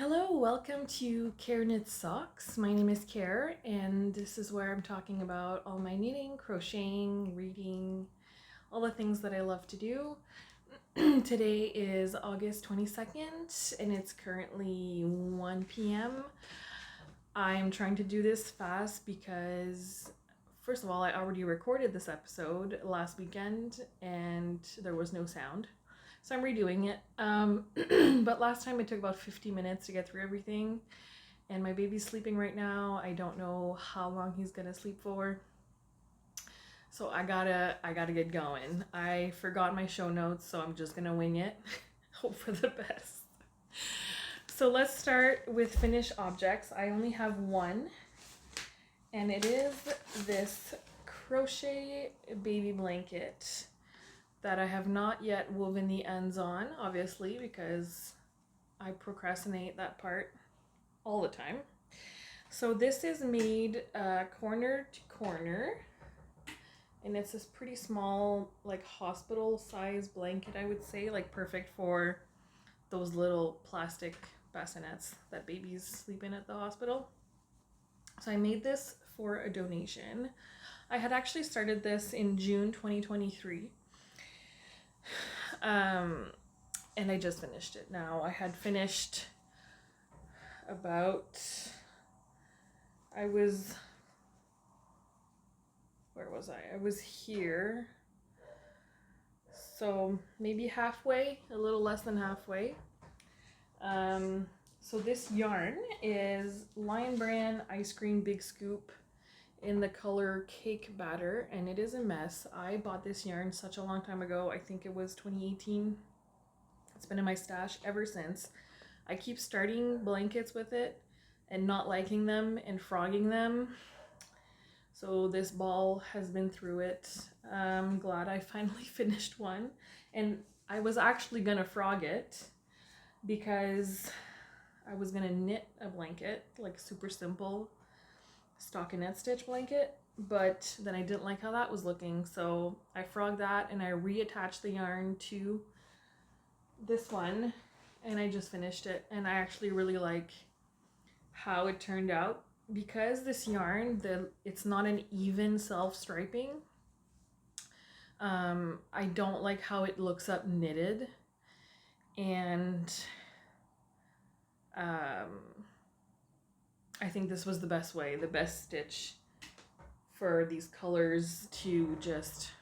Hello, welcome to Care Knits Socks. My name is Care, and this is where I'm talking about all my knitting, crocheting, reading, all the things that I love to do. Today is August 22nd, and it's currently 1 p.m. I'm trying to do this fast because, first of all, I already recorded this episode last weekend, and there was no sound. So I'm redoing it. But last time it took about 50 minutes to get through everything. And my baby's sleeping right now. I don't know how long he's gonna sleep for. So I gotta get going. I forgot my show notes, so I'm just gonna wing it. Hope for the best. So let's start with finished objects. I only have one, and it is this crochet baby blanket that I have not yet woven the ends on, obviously, because I procrastinate that part all the time. So this is made corner to corner, and it's this pretty small, like hospital size blanket, I would say, like perfect for those little plastic bassinets that babies sleep in at the hospital. So I made this for a donation. I had actually started this in June 2023. And I just finished it now. I had finished about, where was I? I was here. So maybe halfway, a little less than halfway. So this yarn is Lion Brand Ice Cream Big Scoop in the color Cake Batter, and it is a mess. I bought this yarn such a long time ago. I think it was 2018. It's been in my stash ever since. I keep starting blankets with it and not liking them and frogging them. So this ball has been through it. I'm glad I finally finished one. And I was actually gonna frog it because I was gonna knit a blanket, like super simple stockinette stitch blanket, but then I didn't like how that was looking, so I frogged that and I reattached the yarn to this one, and I just finished it, and I actually really like how it turned out because this yarn, it's not an even self-striping. I don't like how it looks up knitted, and I think this was the best way, the best stitch for these colors to just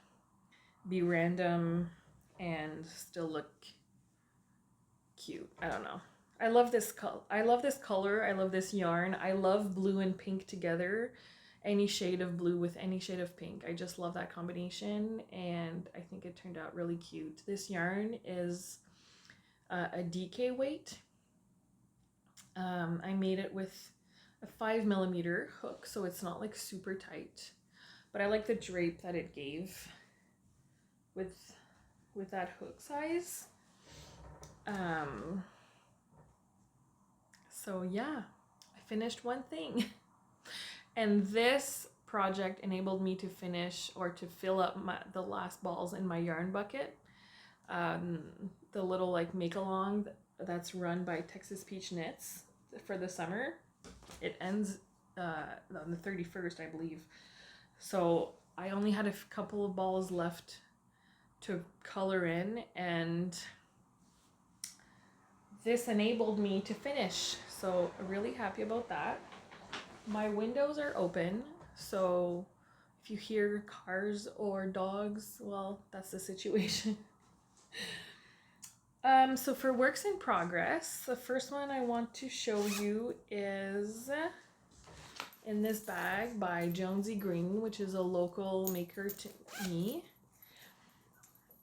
be random and still look cute. I don't know. I love this color. I love this color. I love this yarn. I love blue and pink together. Any shade of blue with any shade of pink. I just love that combination, and I think it turned out really cute. This yarn is a DK weight. I made it with a 5mm hook, so it's not like super tight, but I like the drape that it gave with that hook size. So yeah, I finished one thing. And this project enabled me to finish or to fill up the last balls in my yarn bucket. The little like make along that's run by Texas Peach Knits for the summer. It ends on the 31st, I believe. So I only had a couple of balls left to color in, and this enabled me to finish. So I'm really happy about that. My windows are open, so if you hear cars or dogs, well, that's the situation. So for works in progress, the first one I want to show you is in this bag by Jonesy Green, which is a local maker to me.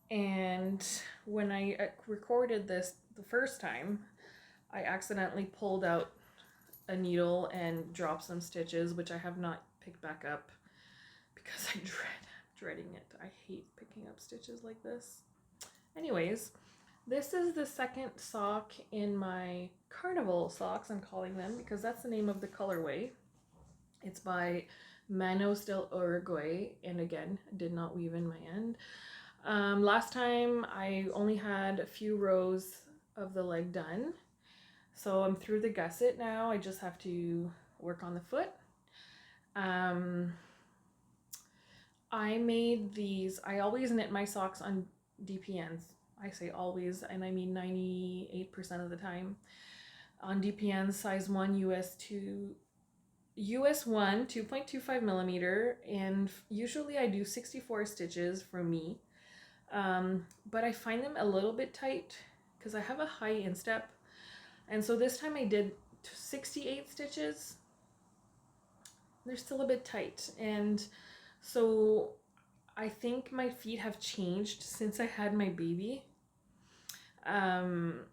And when I recorded this the first time, I accidentally pulled out a needle and dropped some stitches, which I have not picked back up because I'm dreading it. I hate picking up stitches like this. Anyways, this is the second sock in my carnival socks, I'm calling them, because that's the name of the colorway. It's by Manos del Uruguay, and again, did not weave in my end. Last time I only had a few rows of the leg done, So I'm through the gusset now. I just have to work on the foot. I made these, I always knit my socks on DPNs. I say always, and I mean 98% of the time. On DPNs, size 1, US 1, 2.25 millimeter, and usually I do 64 stitches for me. But I find them a little bit tight because I have a high instep. And so this time I did 68 stitches. They're still a bit tight. And so I think my feet have changed since I had my baby. And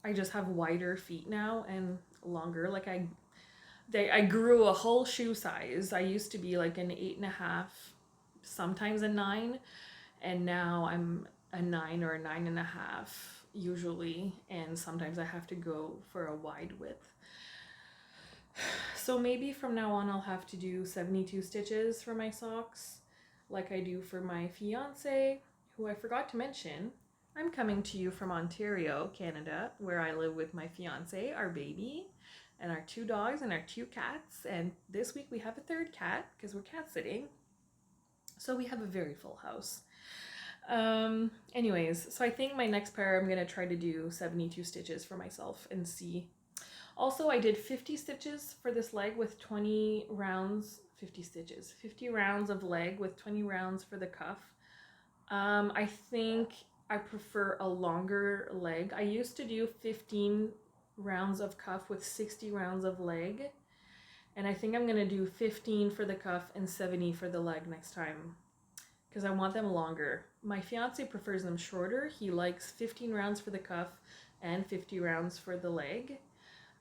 I just have wider feet now and longer. Like I grew a whole shoe size. I used to be like an 8.5, sometimes a 9, and now I'm a 9 or a 9.5 usually, and sometimes I have to go for a wide width. So maybe from now on I'll have to do 72 stitches for my socks, like I do for my fiance, who I forgot to mention. I'm coming to you from Ontario, Canada, where I live with my fiance, our baby, and our 2 dogs and our 2 cats. And this week we have a 3rd cat because we're cat sitting. So we have a very full house. Anyways, so I think my next pair I'm going to try to do 72 stitches for myself and see. Also, I did 50 stitches for this leg with 20 rounds, 50 rounds of leg with 20 rounds for the cuff. I think I prefer a longer leg. I used to do 15 rounds of cuff with 60 rounds of leg. And I think I'm going to do 15 for the cuff and 70 for the leg next time, because I want them longer. My fiance prefers them shorter. He likes 15 rounds for the cuff and 50 rounds for the leg.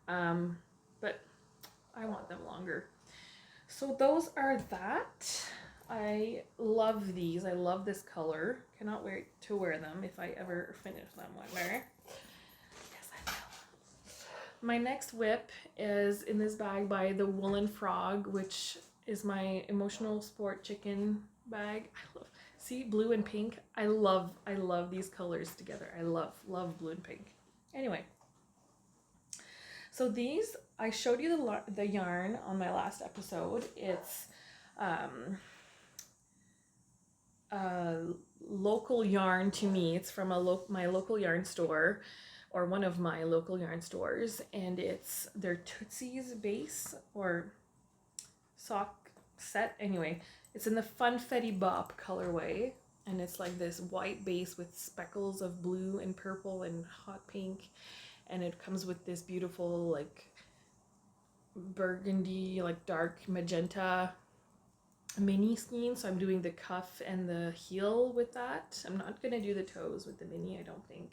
But I want them longer. So those are that. I love these. I love this color. Cannot wait to wear them if I ever finish them one day. Yes, I will. My next whip is in this bag by the Woolen Frog, which is my emotional sport chicken bag. I love, see, blue and pink. I love these colors together. I love blue and pink. Anyway, so these, I showed you the yarn on my last episode. It's local yarn to me. It's from my local yarn store, or one of my local yarn stores, and it's their Tootsie's base or sock set. Anyway, it's in the Funfetti Bop colorway, and it's like this white base with speckles of blue and purple and hot pink, and it comes with this beautiful like burgundy, like dark magenta mini skein. So I'm doing the cuff and the heel with that. I'm not gonna do the toes with the mini, I don't think.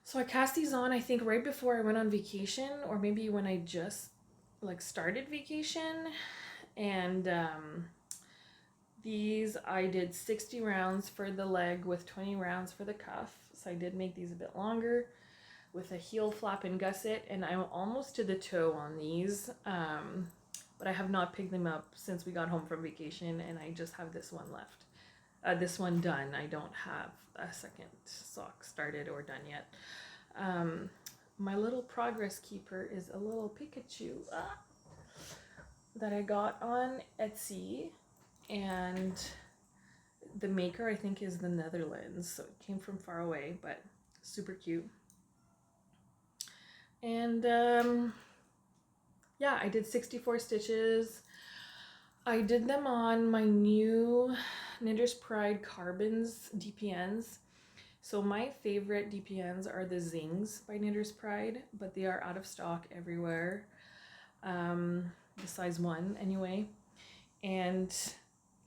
So I cast these on, I think right before I went on vacation, or maybe when I just like started vacation. And these I did 60 rounds for the leg with 20 rounds for the cuff. So I did make these a bit longer with a heel flap and gusset, and I'm almost to the toe on these. But I have not picked them up since we got home from vacation, and I just have this one left. This one done. I don't have a second sock started or done yet. My little progress keeper is a little Pikachu that I got on Etsy, and the maker I think is the Netherlands, so it came from far away, but super cute. And yeah, I did 64 stitches. I did them on my new Knitter's Pride Carbons DPNs. So my favorite DPNs are the Zings by Knitter's Pride, but they are out of stock everywhere. The size 1 anyway. And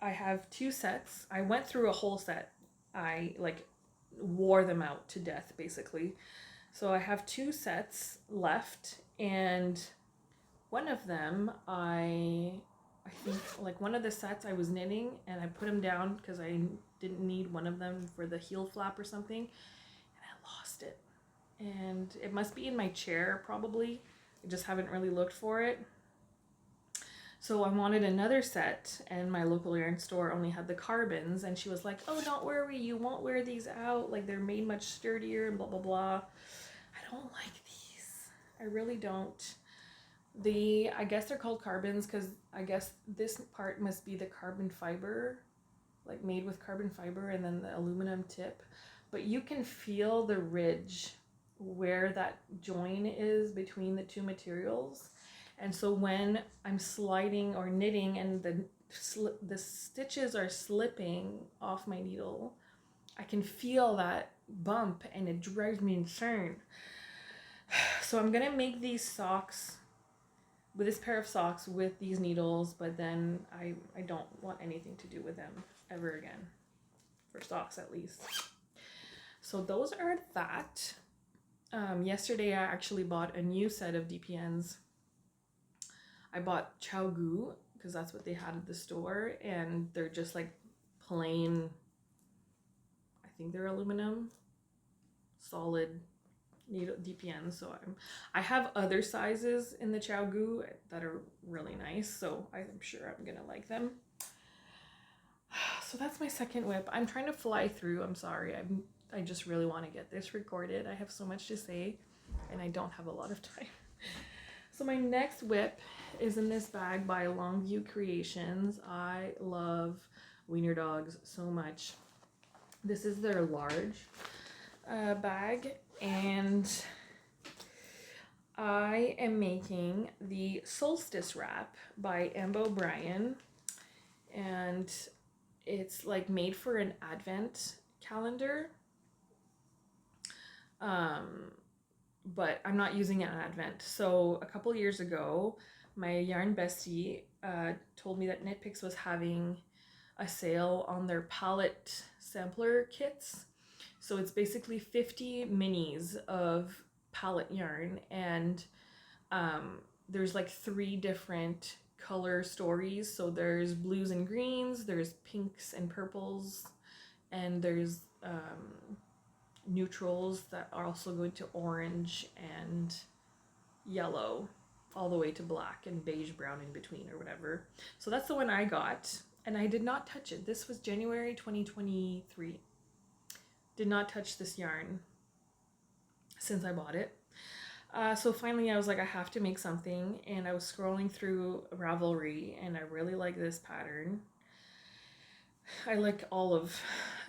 I have 2 sets. I went through a whole set. I like wore them out to death basically. So I have 2 sets left, and one of them I think like one of the sets I was knitting and I put them down because I didn't need one of them for the heel flap or something, and I lost it. And it must be in my chair probably. I just haven't really looked for it. So I wanted another set, and my local yarn store only had the carbons, and she was like, oh, don't worry, you won't wear these out, like they're made much sturdier and blah blah blah. I don't like these. I really don't. I guess they're called carbons because I guess this part must be the carbon fiber, like made with carbon fiber, and then the aluminum tip. But you can feel the ridge where that join is between the two materials. And so when I'm sliding or knitting and the stitches are slipping off my needle, I can feel that bump and it drives me insane. So I'm gonna make these socks with this pair of socks with these needles, but then I don't want anything to do with them ever again, for socks at least. So those are that. Yesterday I actually bought a new set of DPNs. I bought Chow Gu because that's what they had at the store, and they're just like plain, I think they're aluminum, solid needle DPNs. So I have other sizes in the Chow Gu that are really nice, so I'm sure I'm gonna like them. So that's my second whip. I'm trying to fly through. I'm sorry. I just really want to get this recorded. I have so much to say and I don't have a lot of time. So my next whip is in this bag by Longview Creations. I love Wiener Dogs so much. This is their large bag, and I am making the Solstice Wrap by Ambo Bryan, and it's like made for an advent calendar. But I'm not using it on Advent. So a couple years ago, my yarn bestie told me that Knit Picks was having a sale on their palette sampler kits. So it's basically 50 minis of palette yarn, and there's like 3 different color stories. So there's blues and greens, there's pinks and purples, and there's neutrals that are also going to orange and yellow all the way to black and beige brown in between or whatever. So that's the one I got, and I did not touch it. This was January 2023. Did not touch this yarn since I bought it. So finally I was like, I have to make something, and I was scrolling through Ravelry and I really like this pattern. I like all of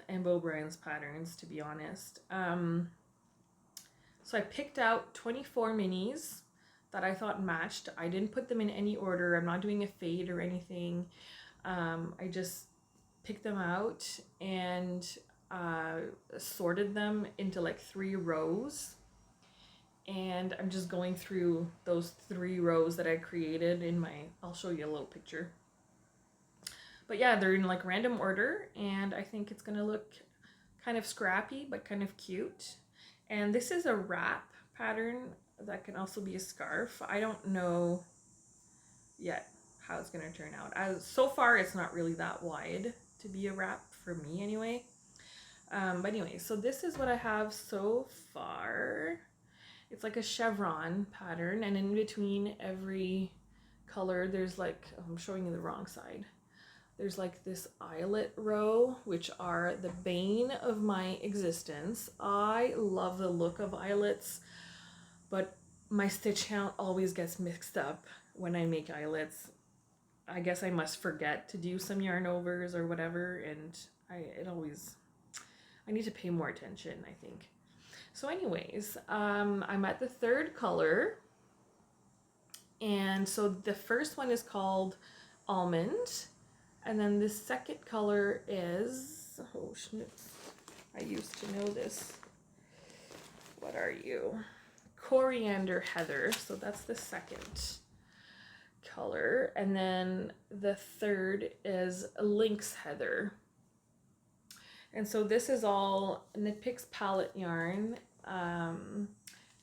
Ambo Bryan's patterns, to be honest. So I picked out 24 minis that I thought matched. I didn't put them in any order. I'm not doing a fade or anything. I just picked them out and sorted them into like 3 rows. And I'm just going through those 3 rows that I created in my, I'll show you a little picture. But yeah, they're in like random order, and I think it's gonna look kind of scrappy but kind of cute. And this is a wrap pattern that can also be a scarf. I don't know yet how it's gonna turn out. So far it's not really that wide to be a wrap for me anyway. But anyway, so this is what I have so far. It's like a chevron pattern, and in between every color there's like, I'm showing you the wrong side. There's like this eyelet row, which are the bane of my existence. I love the look of eyelets, but my stitch count always gets mixed up when I make eyelets. I guess I must forget to do some yarn overs or whatever, and I need to pay more attention, I think. So anyways, I'm at the 3rd color, and so the first one is called Almond. And then the second color is, oh schnitz, I used to know this. What are you? Coriander Heather. So that's the second color. And then the third is Lynx Heather. And so this is all Knit Picks palette yarn. And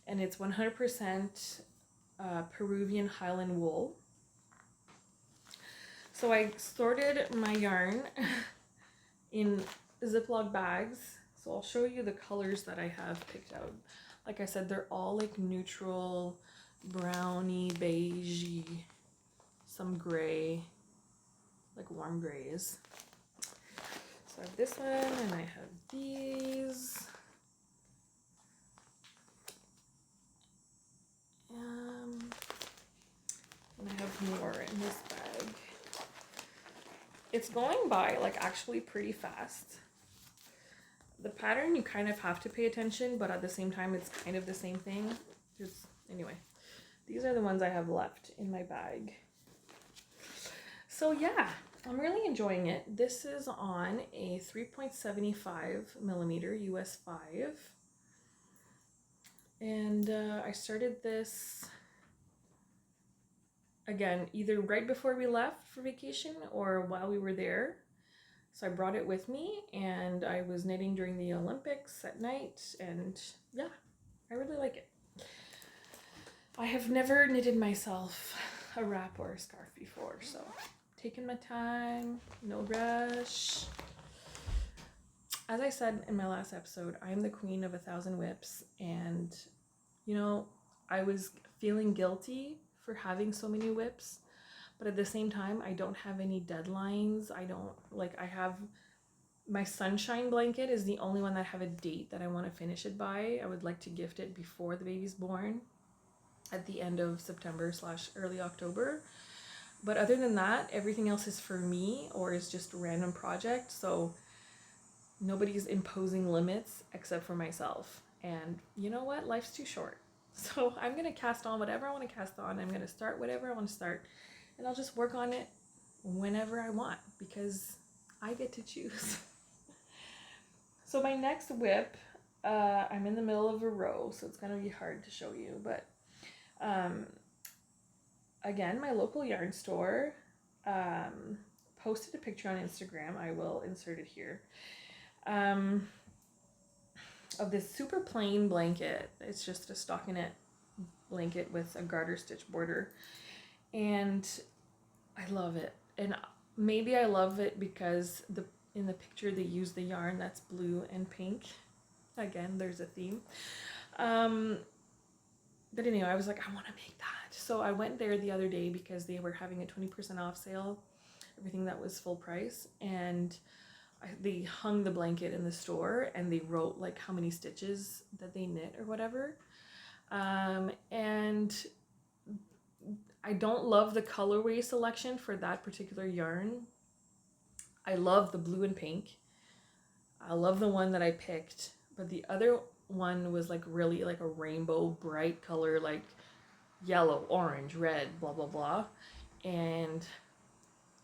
it's 100% Peruvian Highland wool. So I sorted my yarn in Ziploc bags. So I'll show you the colors that I have picked out. Like I said, they're all like neutral, browny, beigey some gray, like warm grays. So I have this one, and I have these. And I have more in this bag. It's going by like actually pretty fast. The pattern, you kind of have to pay attention, but at the same time, it's kind of the same thing. Anyway, these are the ones I have left in my bag. So yeah, I'm really enjoying it. This is on a 3.75 millimeter US 5. And I started this, again, either right before we left for vacation or while we were there. So I brought it with me, and I was knitting during the Olympics at night, and yeah, I really like it. I have never knitted myself a wrap or a scarf before, so taking my time, no rush. As I said in my last episode, I'm the queen of 1,000 whips, and you know, I was feeling guilty for having so many whips, but at the same time, I don't have any deadlines. I have my sunshine blanket is the only one that I have a date that I want to finish it by. I would like to gift it before the baby's born at the end of September / early October. But other than that, everything else is for me or is just a random project. So nobody's imposing limits except for myself. And you know what? Life's too short. So I'm going to cast on whatever I want to cast on. I'm going to start whatever I want to start. And I'll just work on it whenever I want because I get to choose. So my next whip, I'm in the middle of a row, so it's going to be hard to show you. But again, my local yarn store posted a picture on Instagram. I will insert it here. Of this super plain blanket. It's just a stockinette blanket with a garter stitch border. And I love it. And maybe I love it because in the picture they use the yarn that's blue and pink. Again, there's a theme. But anyway, I was like, I want to make that. So I went there the other day because they were having a 20% off sale. Everything that was full price. And they hung the blanket in the store and they wrote like how many stitches that they knit or whatever. And I don't love the colorway selection for that particular yarn. I love the blue and pink. I love the one that I picked, but the other one was like really like a rainbow bright color, like yellow, orange, red, blah, blah, blah. And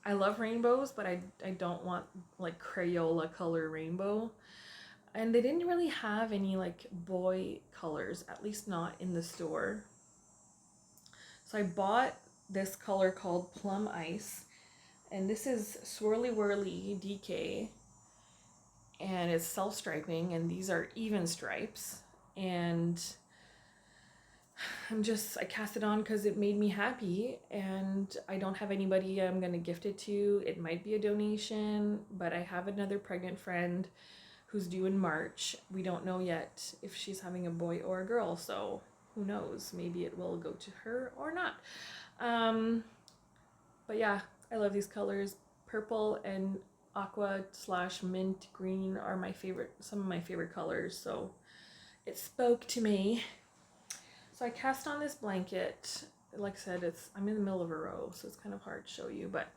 I love rainbows, but I don't want like Crayola color rainbow. And they didn't really have any like boy colors, at least not in the store. So I bought this color called Plum Ice, and this is Swirly Whirly DK, and it's self-striping, and these are even stripes. And I cast it on because it made me happy, and I don't have anybody I'm going to gift it to. It might be a donation, but I have another pregnant friend who's due in March. We don't know yet if she's having a boy or a girl, so who knows? Maybe it will go to her or not. But yeah, I love these colors. Purple and aqua / mint green are some of my favorite colors, so it spoke to me. So I cast on this blanket. Like I said, I'm in the middle of a row, so it's kind of hard to show you, but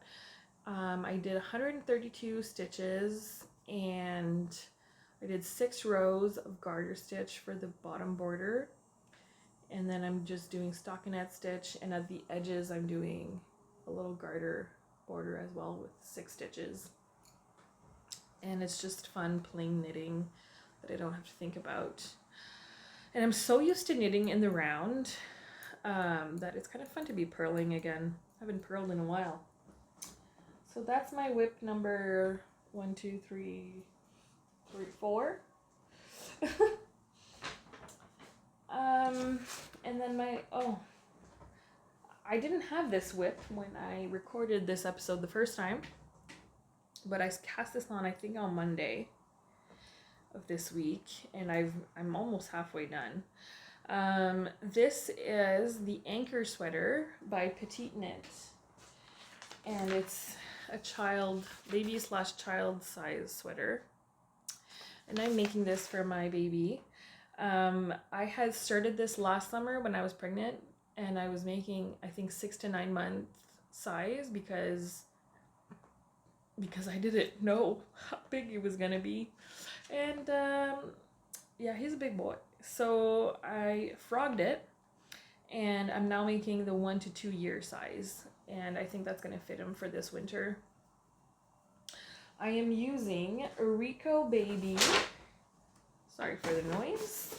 I did 132 stitches, and I did 6 rows of garter stitch for the bottom border, and then I'm just doing stockinette stitch, and at the edges I'm doing a little garter border as well with 6 stitches. And it's just fun plain knitting that I don't have to think about. And I'm so used to knitting in the round that it's kind of fun to be purling again. I haven't purled in a while. So that's my whip number 1, 2, 3, 4. And then I didn't have this whip when I recorded this episode the first time, but I cast this on, I think, on Monday of this week, and I'm almost halfway done. This is the Anchor Sweater by Petite Knit, and it's a baby / child size sweater. And I'm making this for my baby. I had started this last summer when I was pregnant, and I was making, I think, 6 to 9 month size because I didn't know how big it was gonna be. And yeah, he's a big boy. So I frogged it, and I'm now making the 1 to 2 year size, and I think that's gonna fit him for this winter. I am using Rico Baby, sorry for the noise,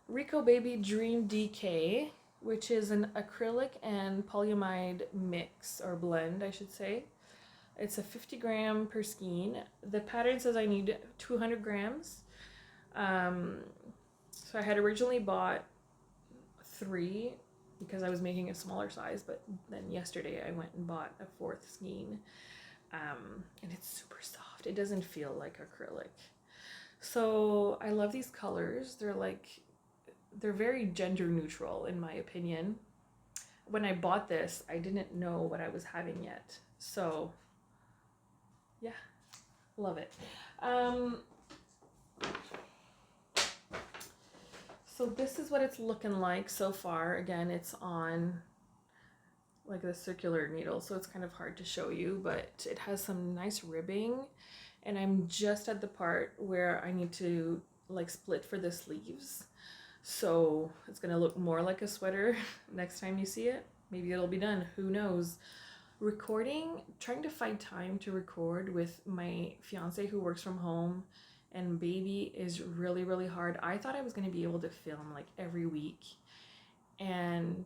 Rico Baby Dream DK, which is an acrylic and polyamide mix, or blend, I should say. It's a 50 gram per skein. The pattern says I need 200 grams. So I had originally bought 3 because I was making a smaller size, but then yesterday I went and bought a 4th skein. And it's super soft. It doesn't feel like acrylic. So I love these colors. They're very gender neutral in my opinion. When I bought this, I didn't know what I was having yet. So yeah, love it. So this is what it's looking like so far. Again, it's on like the circular needle, so it's kind of hard to show you, but it has some nice ribbing, and I'm just at the part where I need to like split for the sleeves, so it's gonna look more like a sweater next time you see it. Maybe it'll be done, who knows. Trying to find time to record with my fiance who works from home and baby is really, really hard. I thought I was gonna be able to film like every week, and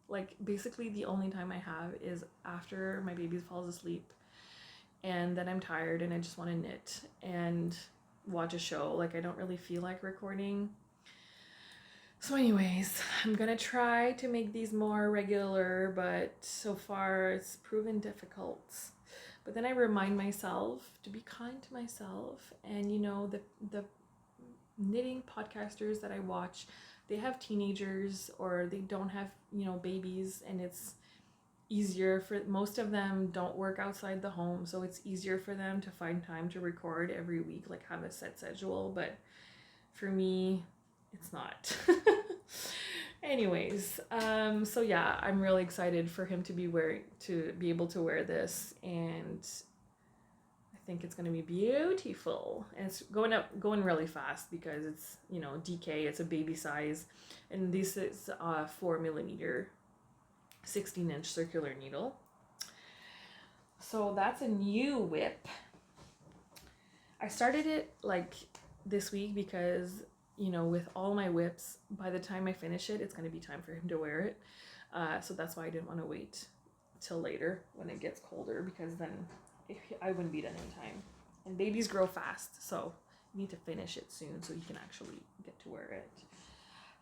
like basically the only time I have is after my baby falls asleep, and then I'm tired and I just want to knit and watch a show. Like I don't really feel like recording. So anyways, I'm gonna try to make these more regular, but so far it's proven difficult. But then I remind myself to be kind to myself, and you know, the knitting podcasters that I watch, they have teenagers or they don't have, you know, babies, and it's easier for most of them don't work outside the home, so it's easier for them to find time to record every week, like have a set schedule. But for me, it's not. Anyways, so yeah, I'm really excited for him to be able to wear this, and I think it's going to be beautiful. And it's going really fast because it's, you know, DK, it's a baby size, and this is a 4mm 16-inch circular needle. So that's a new whip. I started it like this week because, you know, with all my whips, by the time I finish it, it's going to be time for him to wear it. So that's why I didn't want to wait till later when it gets colder, because then I wouldn't be done in time. And babies grow fast, so you need to finish it soon so you can actually get to wear it.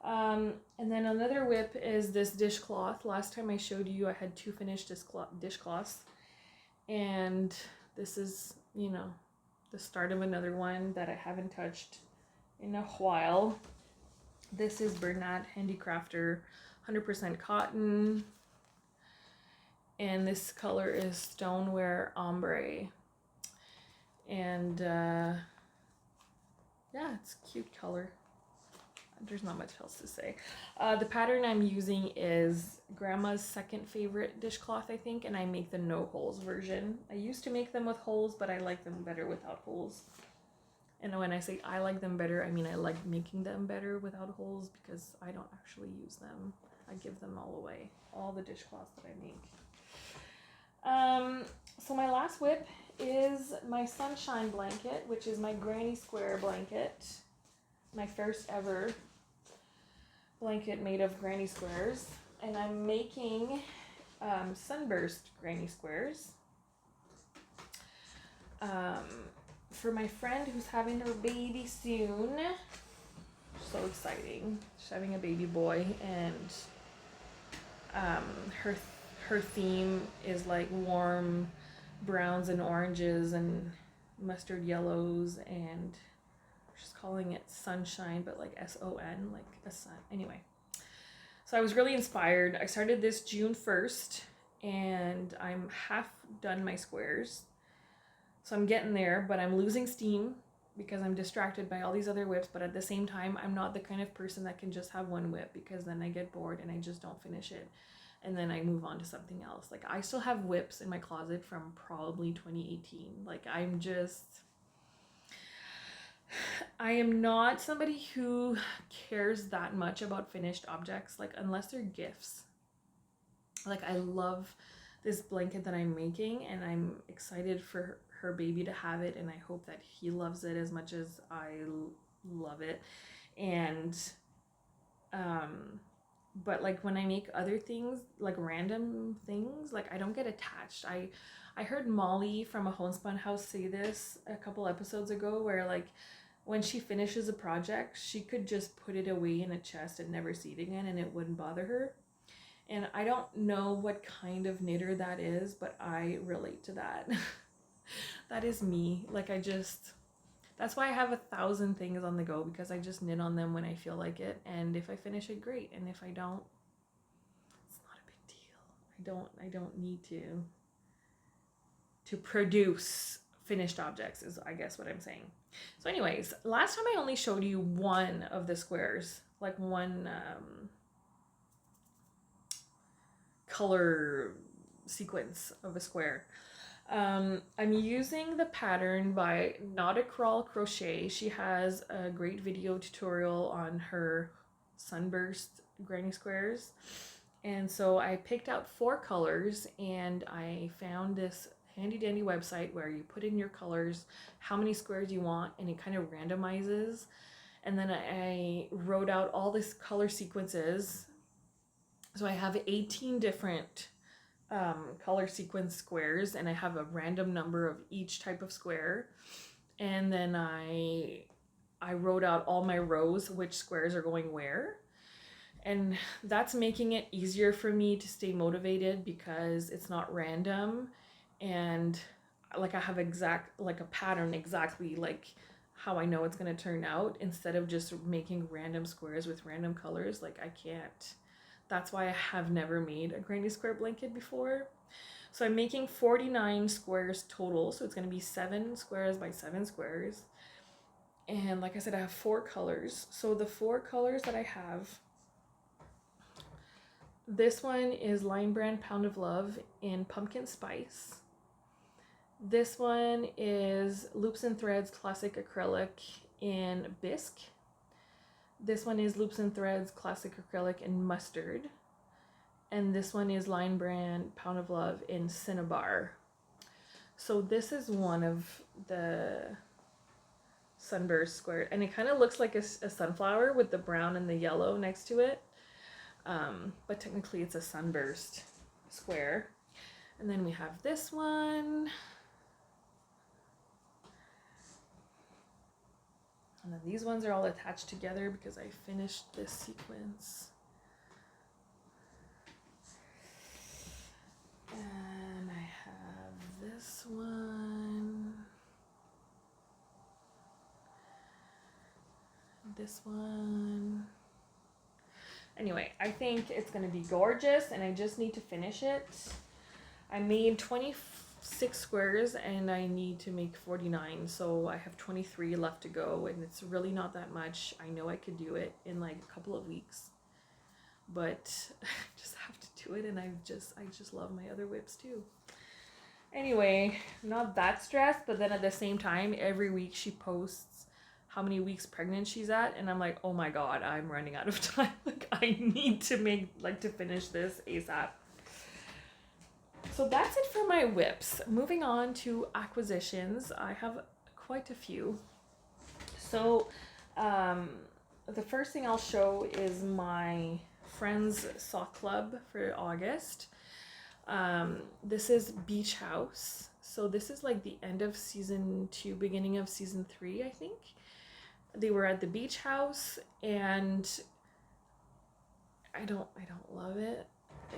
And then another whip is this dishcloth. Last time I showed you, I had 2 finished dishcloths, and this is, you know, the start of another one that I haven't touched in a while. This is Bernat Handicrafter 100% cotton, and this color is Stoneware Ombre, and yeah, it's a cute color. There's not much else to say. The pattern I'm using is Grandma's second favorite dishcloth, I think, and I make the no holes version. I used to make them with holes, but I like them better without holes. And when I say I like them better, I mean I like making them better without holes, because I don't actually use them. I give them all away, all the dishcloths that I make. So my last whip is my sunshine blanket, which is my granny square blanket. My first ever blanket made of granny squares, and I'm making sunburst granny squares for my friend who's having her baby soon. So exciting. She's having a baby boy, and her theme is like warm browns and oranges and mustard yellows, and she's calling it sunshine, but like S-O-N, like a sun. Anyway, so I was really inspired. I started this June 1st, and I'm half done my squares. So I'm getting there, but I'm losing steam because I'm distracted by all these other whips. But at the same time, I'm not the kind of person that can just have one whip, because then I get bored and I just don't finish it. And then I move on to something else. Like, I still have whips in my closet from probably 2018. Like, I am not somebody who cares that much about finished objects, like, unless they're gifts. Like, I love this blanket that I'm making, and I'm excited for her baby to have it, and I hope that he loves it as much as I love it. And but like, when I make other things, like random things, like, I don't get attached. I heard Molly from a homespun house say this a couple episodes ago, where like, when she finishes a project, she could just put it away in a chest and never see it again, and it wouldn't bother her. And I don't know what kind of knitter that is, but I relate to that. That is me. Like, that's why I have 1,000 things on the go, because I just knit on them when I feel like it. And if I finish it, great. And if I don't, it's not a big deal. I don't need to produce finished objects, is I guess what I'm saying. So anyways, last time I only showed you one of the squares, like one color sequence of a square. I'm using the pattern by Not a Crawl Crochet. She has a great video tutorial on her sunburst granny squares. And so I picked out 4 colors, and I found this handy dandy website where you put in your colors, how many squares you want, and it kind of randomizes. And then I wrote out all these color sequences. So I have 18 different color sequence squares, and I have a random number of each type of square. And then I wrote out all my rows, which squares are going where. And that's making it easier for me to stay motivated, because it's not random, and like, I have like a pattern exactly like how I know it's going to turn out, instead of just making random squares with random colors. Like, I can't. That's why I have never made a granny square blanket before. So I'm making 49 squares total. So it's going to be 7 squares by 7 squares. And like I said, I have 4 colors. So the 4 colors that I have, this one is Lion Brand Pound of Love in Pumpkin Spice. This one is Loops and Threads Classic Acrylic in Bisque. This one is Loops and Threads Classic Acrylic in Mustard. And this one is Lion Brand Pound of Love in Cinnabar. So this is one of the sunburst square. And it kind of looks like a sunflower with the brown and the yellow next to it. But technically it's a sunburst square. And then we have this one. And then these ones are all attached together because I finished this sequence. And I have this one. This one. Anyway, I think it's going to be gorgeous, and I just need to finish it. I made 26 squares and I need to make 49, so I have 23 left to go, and it's really not that much. I know I could do it in like a couple of weeks, but I just have to do it, and I just love my other whips too. Anyway, not that stressed, but then at the same time, every week she posts how many weeks pregnant she's at, and I'm like, oh my god, I'm running out of time. Like, I need to finish this ASAP. So that's it for my whips. Moving on to acquisitions, I have quite a few. So the first thing I'll show is my friend's sock club for August. This is Beach House. So this is like the end of season 2, beginning of season 3, I think. They were at the beach house, and I don't love it.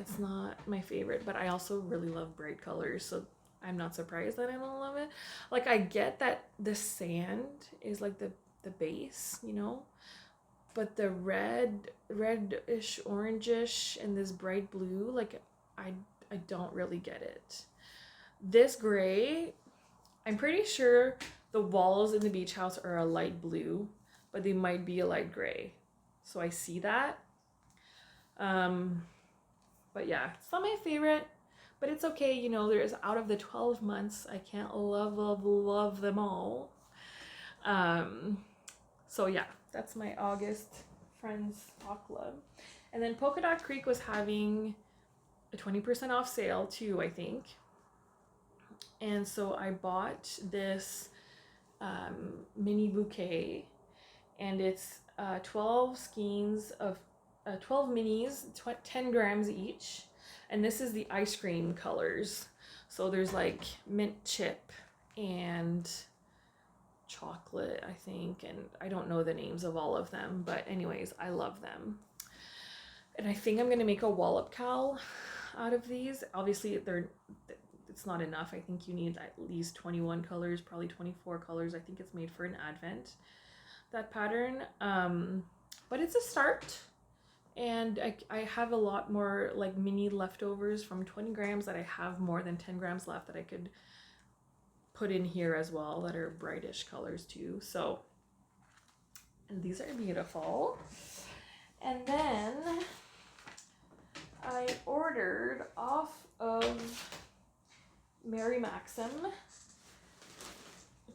It's not my favorite, but I also really love bright colors, so I'm not surprised that I don't love it. Like, I get that the sand is like the base, you know, but the reddish, orangish, and this bright blue, like, I I don't really get it. This gray, I'm pretty sure the walls in the beach house are a light blue, but they might be a light gray. So I see that. But yeah, it's not my favorite, but it's okay. You know, there's out of the 12 months, I can't love them all. So yeah, that's my August Friends Talk Club. And then Polka Dot Creek was having a 20% off sale too, I think. And so I bought this mini bouquet, and it's 12 skeins of 12 minis, 10 grams each. And this is the ice cream colors. So there's like mint chip and chocolate, I think, and I don't know the names of all of them, but anyways, I love them. And I think I'm gonna make a wallop cal out of these. Obviously, it's not enough. I think you need at least 21 colors, probably 24 colors. I think it's made for an advent, that pattern. But it's a start. And I have a lot more like mini leftovers from 20 grams that I have more than 10 grams left that I could put in here as well, that are brightish colors too. So, and these are beautiful. And then I ordered off of Mary Maxim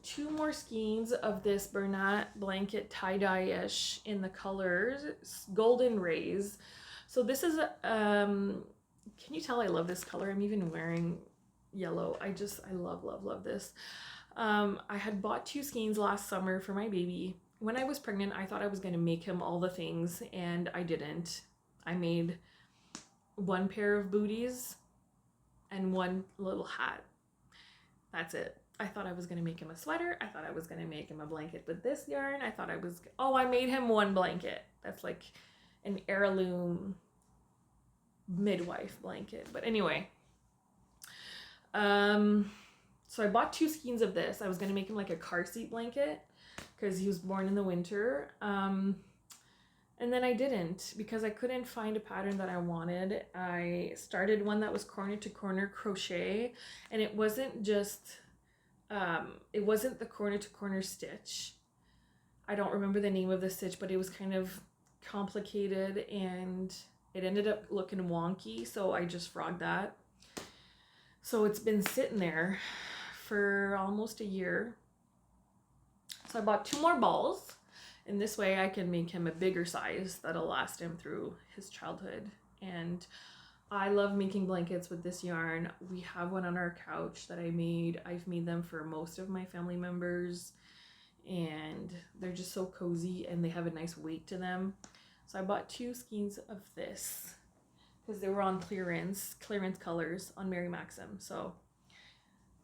2 more skeins of this Bernat blanket tie-dye-ish in the colors Golden Rays. So this is can you tell I love this color? I'm even wearing yellow. I love this. I had bought 2 skeins last summer for my baby. When I was pregnant, I thought I was going to make him all the things, and I didn't. I made 1 pair of booties and 1 little hat. That's it. I thought I was going to make him a sweater. I thought I was going to make him a blanket with this yarn. I made him 1 blanket. That's like an heirloom midwife blanket. But anyway, so I bought 2 skeins of this. I was going to make him like a car seat blanket because he was born in the winter. And then I didn't, because I couldn't find a pattern that I wanted. I started one that was corner to corner crochet, and it wasn't just it wasn't the corner to corner stitch. I don't remember the name of the stitch, but it was kind of complicated and it ended up looking wonky, so I just frogged that. So it's been sitting there for almost a year. So I bought 2 more balls, and this way I can make him a bigger size that'll last him through his childhood. And I love making blankets with this yarn. We have one on our couch that I made. I've made them for most of my family members, and they're just so cozy and they have a nice weight to them. So I bought 2 skeins of this because they were on clearance colors on Mary Maxim. So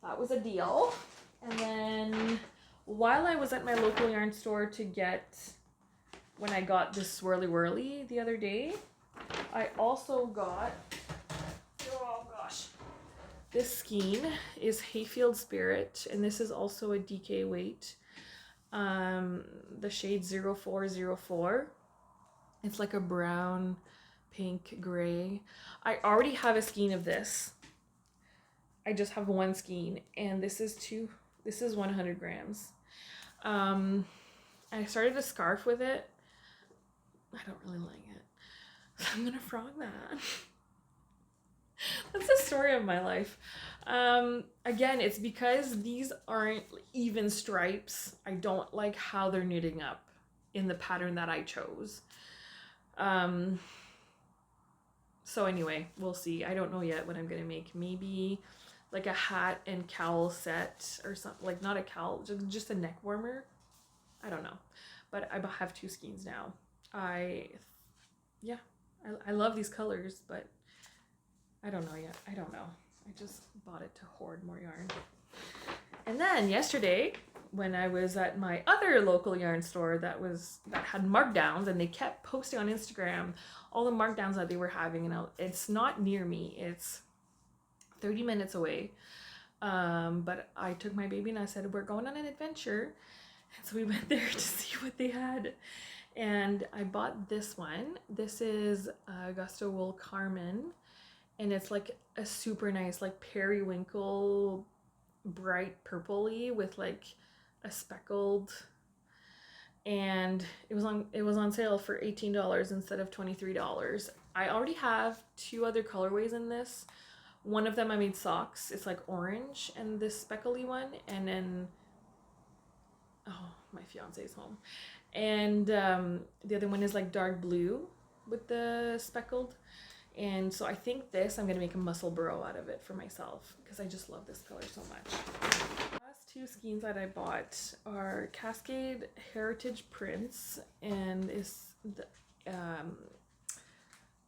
that was a deal. And then while I was at my local yarn store when I got this swirly whirly the other day, I also got, oh gosh, this skein is Hayfield Spirit, and this is also a DK weight. The shade 0404. It's like a brown, pink, gray. I already have a skein of this. I just have 1 skein, and this is 100 grams. I started a scarf with it. I don't really like it. I'm gonna frog that. That's the story of my life. Again, it's because these aren't even stripes. I don't like how they're knitting up in the pattern that I chose. So anyway, we'll see. I don't know yet what I'm gonna make. Maybe like a hat and cowl set or something, like not a cowl, just a neck warmer. I don't know, but I have 2 skeins now. I love these colors, but I don't know yet. I don't know. I just bought it to hoard more yarn. And then yesterday, when I was at my other local yarn store that had markdowns, and they kept posting on Instagram all the markdowns that they were having, and it's not near me. It's 30 minutes away. But I took my baby and I said, we're going on an adventure. And so we went there to see what they had. And I bought this one. This is Gusto Wool Carmen. and it's like a super nice like periwinkle bright purpley with like a speckled, and it was on sale for $18 instead of $23. I already have two other colorways in this. One of them I made socks. It's like orange and this speckly one, and then oh, my fiance's home. And the other one is like dark blue with the speckled. And so I think this, I'm going to make a muscle burrow out of it for myself because I just love this color so much. The last two skeins that I bought are Cascade Heritage Prints, and is the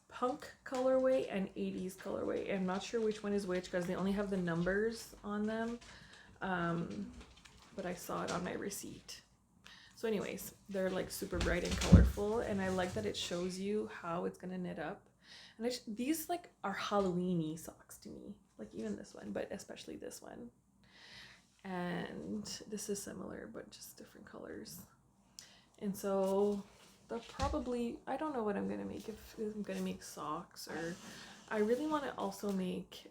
punk colorway and 80s colorway. I'm not sure which one is which because they only have the numbers on them. But I saw it on my receipt. So anyways, they're like super bright and colorful, and I like that it shows you how it's gonna knit up. And these like are Halloween-y socks to me, like even this one, but especially this one. And this is similar, but just different colors. And so they'll probably, I don't know what I'm gonna make, if I'm gonna make socks, or I really want to also make,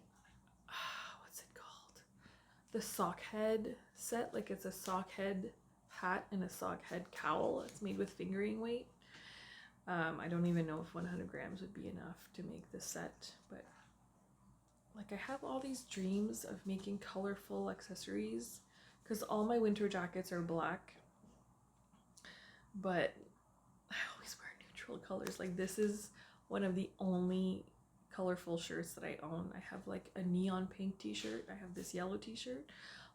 what's it called? The sock head set. Like it's a sock head hat and a sock head cowl. It's made with fingering weight. I don't even know if 100 grams would be enough to make this set, but like I have all these dreams of making colorful accessories because all my winter jackets are black, but I always wear neutral colors. Like this is one of the only colorful shirts that I own. I have like a neon pink t-shirt. I have this yellow t-shirt.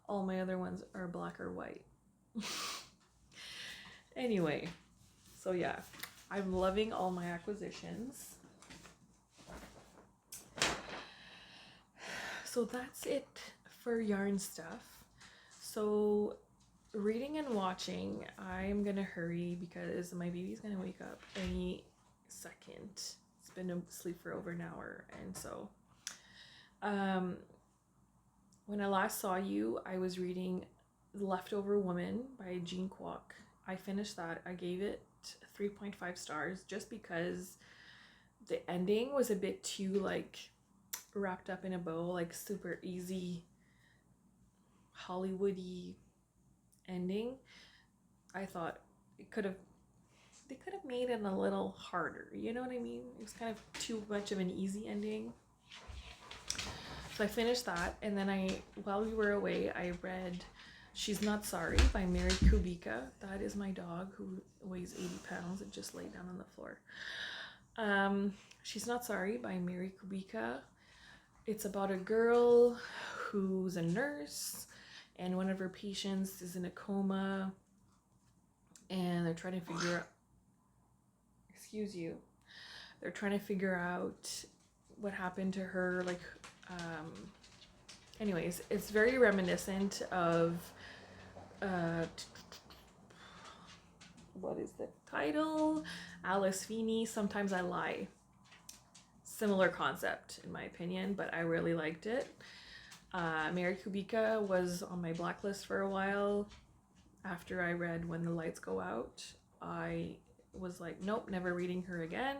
All my other ones are black or white. Anyway, so yeah, I'm loving all my acquisitions. So that's it for yarn stuff. So reading and watching, I'm gonna hurry because my baby's gonna wake up any second. It's been asleep for over an hour, and so when I last saw you, I was reading Leftover Woman by Jean Kwok. I finished that. I gave it 3.5 stars just because the ending was a bit too like wrapped up in a bow, like super easy Hollywoody ending. I thought they could have made it a little harder, you know what I mean? It was kind of too much of an easy ending. So I finished that, and then while we were away, I read She's Not Sorry by Mary Kubica. That is my dog who weighs 80 pounds and just laid down on the floor. She's Not Sorry by Mary Kubica. It's about a girl who's a nurse, and one of her patients is in a coma, and they're trying to figure out, they're trying to figure out what happened to her. Like, anyways, it's very reminiscent of, what is the title? Alice Feeney, Sometimes I Lie. Similar concept in my opinion, but I really liked it. Mary Kubica was on my blacklist for a while. After I read When the Lights Go Out, I was like, nope, never reading her again.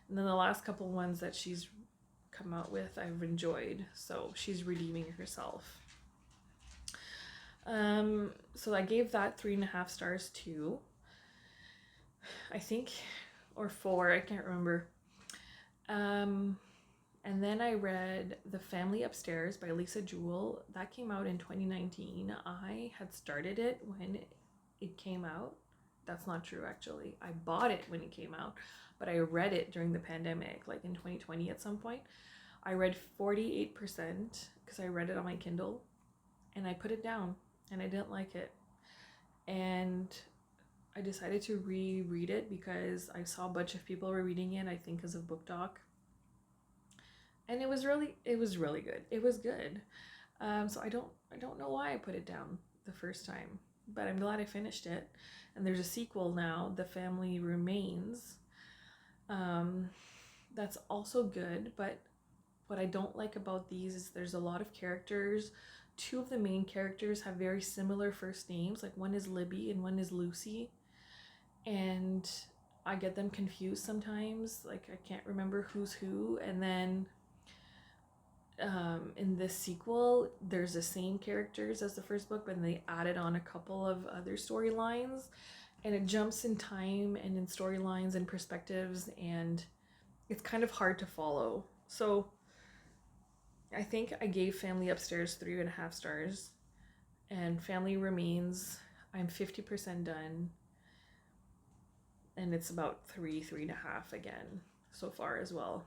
And then the last couple ones that she's come out with, I've enjoyed. So she's redeeming herself. So I gave that 3.5 stars too, I think, or 4, I can't remember. And then I read The Family Upstairs by Lisa Jewell. That came out in 2019. I had started it when it came out. That's not true, actually. I bought it when it came out, but I read it during the pandemic, like in 2020 at some point. I read 48% because I read it on my Kindle, and I put it down, and I didn't like it. And I decided to reread it because I saw a bunch of people were reading it, I think because of Book Talk. And it was really good. It was good. So I don't know why I put it down the first time, but I'm glad I finished it. And there's a sequel now, The Family Remains. That's also good, but what I don't like about these is there's a lot of characters. 2 of the main characters have very similar first names. Like one is Libby and one is Lucy. And I get them confused sometimes. Like I can't remember who's who. And then in this sequel, there's the same characters as the first book, but they added on a couple of other storylines, and it jumps in time and in storylines and perspectives, and it's kind of hard to follow. So I think I gave Family Upstairs 3.5 stars, and Family Remains, I'm 50% done, and it's about 3.5 again so far as well.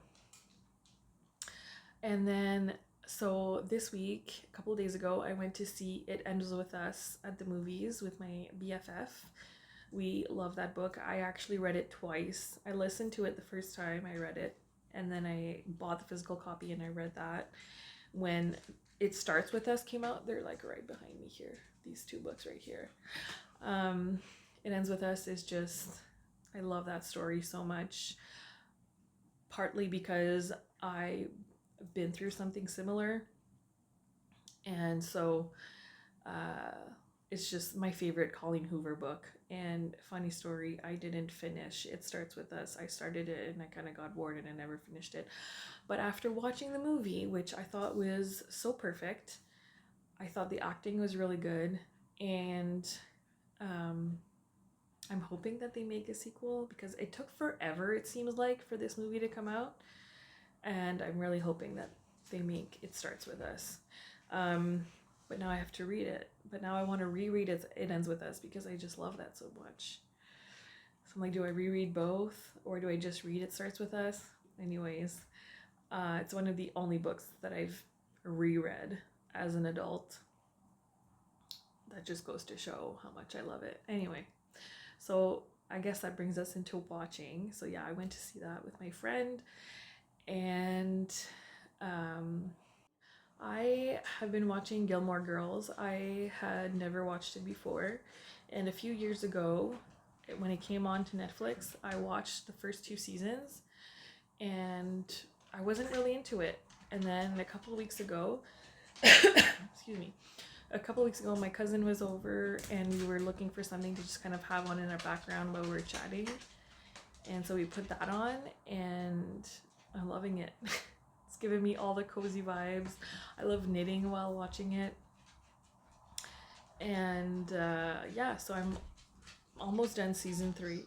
And then, so this week, a couple of days ago, I went to see It Ends With Us at the movies with my BFF. We love that book. I actually read it twice. I listened to it the first time I read it, and then I bought the physical copy and I read that. When It Starts With Us came out, they're like right behind me here. These two books right here. It Ends With Us is just, I love that story so much. Partly because I've been through something similar, and so it's just my favorite Colleen Hoover book. And funny story, I didn't finish It Starts With Us. I started it and I kind of got bored and I never finished it. But after watching the movie, which I thought was so perfect, I thought the acting was really good, and I'm hoping that they make a sequel, because it took forever, it seems like, for this movie to come out, and I'm really hoping that they make It Starts With Us. But now I have to read it. But now I want to reread It Ends With Us, because I just love that so much. So I'm like, do I reread both, or do I just read It Starts With Us? Anyways, it's one of the only books that I've reread as an adult. That just goes to show how much I love it. Anyway, so I guess that brings us into watching. So yeah, I went to see that with my friend, and I have been watching Gilmore Girls. I had never watched it before, and a few years ago, when it came on to Netflix, I watched the first 2 seasons, and I wasn't really into it. And then a couple of weeks ago, excuse me, my cousin was over and we were looking for something to just kind of have on in our background while we were chatting. And so we put that on, and I'm loving it. It's giving me all the cozy vibes. I love knitting while watching it. And yeah, so I'm almost done season 3.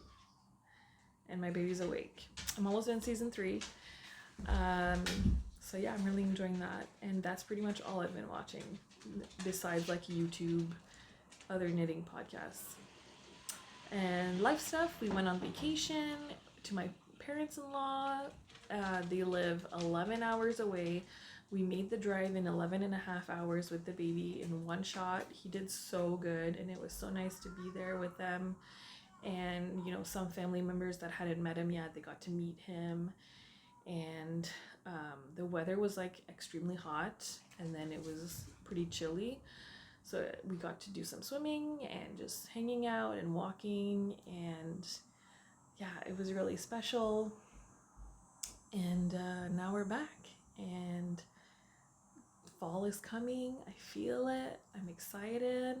And my baby's awake. I'm almost done season 3. So yeah, I'm really enjoying that. And that's pretty much all I've been watching, besides like YouTube, other knitting podcasts. And life stuff, we went on vacation to my parents-in-law. They live 11 hours away. We made the drive in 11.5 hours with the baby in one shot. He did so good, and it was so nice to be there with them. And you know, some family members that hadn't met him yet, they got to meet him. And the weather was like extremely hot, and then it was pretty chilly, so we got to do some swimming and just hanging out and walking, and yeah, it was really special. And now we're back, and fall is coming. I feel it. I'm excited,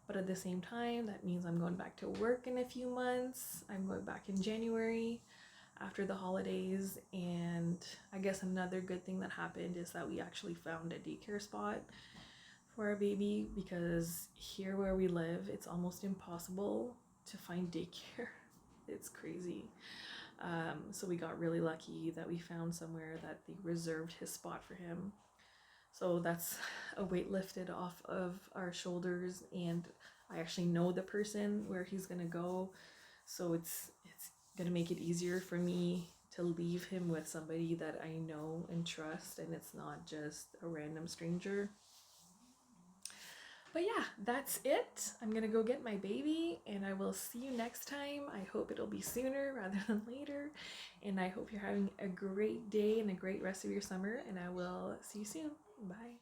but at the same time, that means I'm going back to work in a few months. I'm going back in January after the holidays. And I guess another good thing that happened is that we actually found a daycare spot for our baby, because here where we live, it's almost impossible to find daycare. It's crazy. So we got really lucky that we found somewhere that they reserved his spot for him. So that's a weight lifted off of our shoulders, and I actually know the person where he's gonna go, so it's gonna make it easier for me to leave him with somebody that I know and trust, and it's not just a random stranger. But yeah, that's it. I'm gonna go get my baby, and I will see you next time. I hope it'll be sooner rather than later, and I hope you're having a great day and a great rest of your summer, and I will see you soon. Bye.